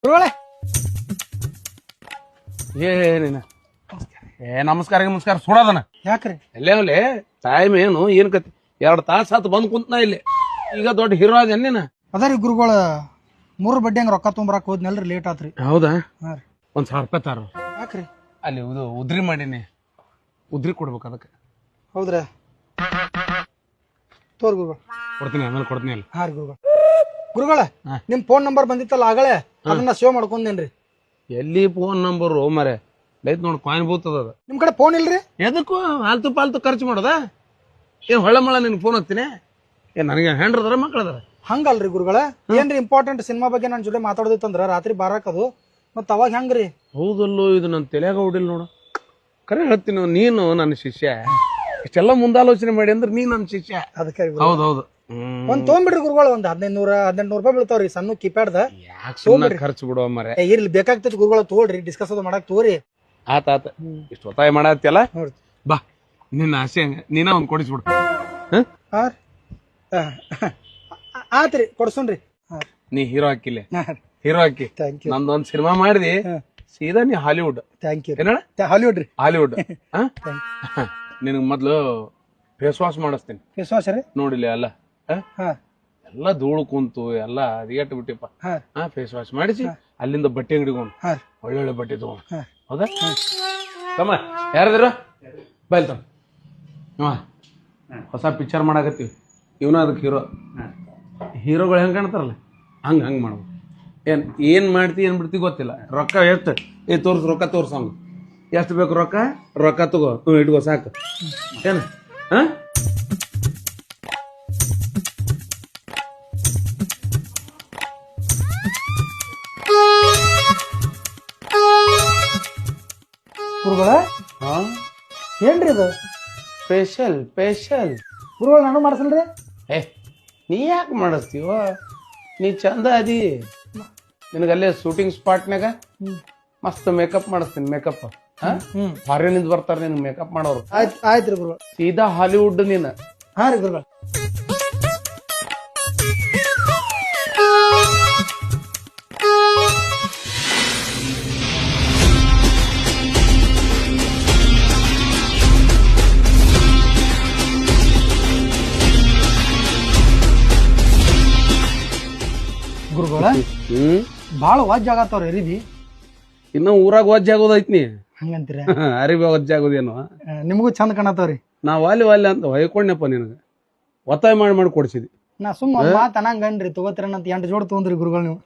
ಗುರುಗಳೇ ಏನಿನ ನಮಸ್ಕಾರ ನಮಸ್ಕಾರ ಸುಡೋದನ ಯಾಕ್ರಿ? ಎಲ್ಲೇ ಟೈಮ್ ಏನು ಏನ್ ಕತಿ 2 ತಾಸು ಆತು ಬಂದ್ ಕುಂತ್ನಾ ಇಲ್ಲಿ. ಈಗ ದೊಡ್ಡ ಹೀರೋ ಅದೇನ್ ನೀನ? ಅದಾರಿ ಗುರುಗಳ 3 ಬಡ್ಡಿ ಹಂಗ ರೊಕ್ಕ ತೊಂಬರಕ್ ಹೋದ್ನಲ್ರಿ, ಲೇಟ್ ಆತ್ರಿ. ಹೌದಾ? ಹಾ ರೀ. 1,000 ರೂಪಾಯಿ ತಾರು. ಯಾಕ್ರಿ? ಅಲ್ಲಿ ಉದ್ರಿ ಮಾಡೀನಿ, ಉದ್ರಿ ಕೊಡ್ಬೇಕು ಅದಕ್ಕೆ. ಹೌದ್ರಾ? ತೋರ್ ಗುರುಗಳು ಕೊಡ್ತೀನಿ, ಆಮೇಲೆ ಕೊಡ್ತೀನಿ ಅಲ್ಲಿ. ಹಾ ರೀ ಗುರುಗಳ ನಿಮ್ ಫೋನ್ ನಂಬರ್ ಬಂದಿತ್ತಲ್ಲ ಆಗಲೇ, ಅದನ್ನ ಸೇವ್ ಮಾಡ್ಕೊಂಡೇನ್ರಿ. ಎಲ್ಲಿ ಫೋನ್ ನಂಬರು ಮರೆ ಲೈತ್ ನೋಡಿ ಕಾಯಿನ್ ಬೂತದ ಅದು. ನಿಮ್ ಕಡೆ ಫೋನ್ ಇಲ್ರಿ? ಎದಕ್ಕೂ ಆಲ್ತು ಪಾಲ್ತು ಖರ್ಚು ಮಾಡೋದ? ಏನ್ ಹೊಳೆ ಮಳ ನಿನ್ ಫೋನ್ ಹತ್ತೀನಿ? ಏನ್ ನನಗೆ ಹೆಂಡ್ರದಾರ ಮಕ್ಕಳದಾರ? ಹಂಗಲ್ರಿ ಗುರುಗಳ, ಏನ್ರಿ ಇಂಪಾರ್ಟೆಂಟ್ ಸಿನಿಮಾ ಬಗ್ಗೆ ನನ್ನ ಜೊತೆ ಮಾತಾಡೋದಿತ್ತಂದ್ರ ರಾತ್ರಿ ಬಾರಾಕದು, ಮತ್ ಅವಾಗ ಹೆಂಗ್ರಿ? ಹೌದಲ್ಲೋ, ಇದು ನನ್ನ ತಲೆಯಾಗ ಹೊಡಿಲ್ ನೋಡು. ಕರೆ ಹೇಳ್ತೀನಿ, ನೀನು ನನ್ನ ಶಿಷ್ಯ. ಇಷ್ಟೆಲ್ಲ ಮುಂದಾಲೋಚನೆ ಮಾಡಿ ಅಂದ್ರೆ ನೀನ್ ನನ್ನ ಶಿಷ್ಯ. ಅದಕ್ಕೆ ಹೌದೌದು. ಒಂದ್ ತೊಗೊಂಡ್ಬಿಡ್ರಿ ಗುರುಗಳು, ಒಂದ್ 1500 ರೂಪಾಯಿ ಬೀಳ್ತಾವ್ರಿ ಸಣ್ಣ ಕೀಪ್ಯಾಡ್ದ. ಖರ್ಚು ಬಿಡುವ ಮರೆ. ಇರ್ಲಿ, ಬೇಕಾಗ್ತೈತಿ ಗುರುಗಳ, ತೋಳ್ರಿ, ಡಿಸ್ಕಸ್ ಅದು ಮಾಡಕ್ ತೋರಿ. ಆತ ಇಷ್ಟು ಒತ್ತಾಯ ಮಾಡತ್ತಲ್ಲ, ನೋಡ್ರಿ ಬಾ ನಿನ್ನ ಆಸೆ ಹಂಗ ನೀನ ಒಂದ್ ಕೊಡಿಸ್ಬಿಡು. ಆತ್ರಿ, ಕೊಡ್ಸೋನ್ರಿ. ನೀ ಹೀರೋ ಹಾಕಿಲ್ಲ, ಹೀರೋ ಹಾಕಿ ಥ್ಯಾಂಕ್ ಯು. ನಂದೊಂದ್ ಸಿನಿಮಾ ಮಾಡಿದಿ, ಸೀದಾ ನೀ ಹಾಲಿವುಡ್. Thank you. ಏನ ಹಾಲಿವುಡ್ ರೀ? ಹಾಲಿವುಡ್. ನಿನಗ್ ಮೊದ್ಲು ಫೇಸ್ ವಾಶ್ ಮಾಡಿಸ್ತೀನಿ. ವಿಶ್ವಾಸ ರೀ? ನೋಡಿಲ್ಲ ಎಲ್ಲ ಎಲ್ಲ ಧೂಳು ಕುಂತು ಎಲ್ಲ ಅದಿಗೆಟ್ಟು ಬಿಟ್ಟಿಪ್ಪ. ಫೇಸ್ ವಾಶ್ ಮಾಡಿಸಿ ಅಲ್ಲಿಂದ ಬಟ್ಟೆ ಅಂಗಡಿಗೊಂಡು ಒಳ್ಳೊಳ್ಳೆ ಬಟ್ಟೆ ತಗೊಂಡು. ಹೌದಾ? ತಮ್ಮ ಯಾರದಿರ ಬೈಲ್ ತಮ್ಮ, ಹೊಸ ಪಿಕ್ಚರ್ ಮಾಡಾಕತ್ತೀವಿ. ಇವನ ಅದಕ್ಕೆ ಹೀರೋ. ಹೀರೋಗಳು ಹೆಂಗ್ ಕಾಣ್ತಾರಲ್ಲ ಹಂಗ್ ಮಾಡ್ಬೇಕು. ಏನ್ ಮಾಡ್ತಿ ಏನ್ ಬಿಡ್ತಿ ಗೊತ್ತಿಲ್ಲ. ರೊಕ್ಕ ಎಷ್ಟು ತೋರ್ಸು, ರೊಕ್ಕ ತೋರ್ಸಂಗ. ಎಷ್ಟು ಬೇಕು ರೊಕ್ಕ ತಗೋ, ಇಟ್ಕೋ ಸಾಕು. ಏನ ಗುರುಗಳ ಏನ್ರಿ ಇದು? ಸ್ಪೆಷಲ್ ಗುರುಗಳು ನಾನು ಮಾಡಿಸಲ್ರಿ? ನೀ ಯಾಕೆ ಮಾಡಿಸ್ತೀವ? ನೀ ಚಂದ ಅದಿ. ನಿನಗಲ್ಲೇ ಶೂಟಿಂಗ್ ಸ್ಪಾಟ್ನಾಗ ಮಸ್ತ್ ಮೇಕಪ್ ಮಾಡಿಸ್ತೀನಿ. ಮೇಕಪ್ ಫಾರಿನಿಂದ ಬರ್ತಾರ ನಿನ್ ಮೇಕಪ್ ಮಾಡೋರು. ಆಯ್ತ್ರಿ ಗುರುಗಳು. ಸೀದಾ ಹಾಲಿವುಡ್ ನೀನ. ಹಾ ರೀ ಗುರುಗಳು. ಗುರುಗಳ ಬಾಳ ವಾಜ್ ಆಗತ್ತವ್ರ ಅರಿಬಿ. ಇನ್ನ ಊರಾಗ ವಜ್ಜೆ ಆಗೋದೈತ್ ನೀ ಹಂಗಂತೀರ? ಅರಿಬಿ ವಜ್ಜೆ ಆಗೋದೇನು? ನಿಮಗೂ ಚಂದ ಕಾಣತಾವ್ರಿ. ನಾವ್ ವಾಲಿ ಅಂತ ಹೊಯ್ಕೊಂಡ್ನಪ್ಪ. ನಿನಗ ಒತ್ತಾಯ ಮಾಡಿ ಕೊಡ್ಸಿದಿ. ನಾ ಸುಮ್ಮ ಮಾತ್ ಅನ್ನಂಗನ್ರಿ, ತಗೋತೀರನಂತ 8 ಜೋಡ್ ತಗೊಂಡ್ರಿ ಗುರುಗಳು ನೀವು.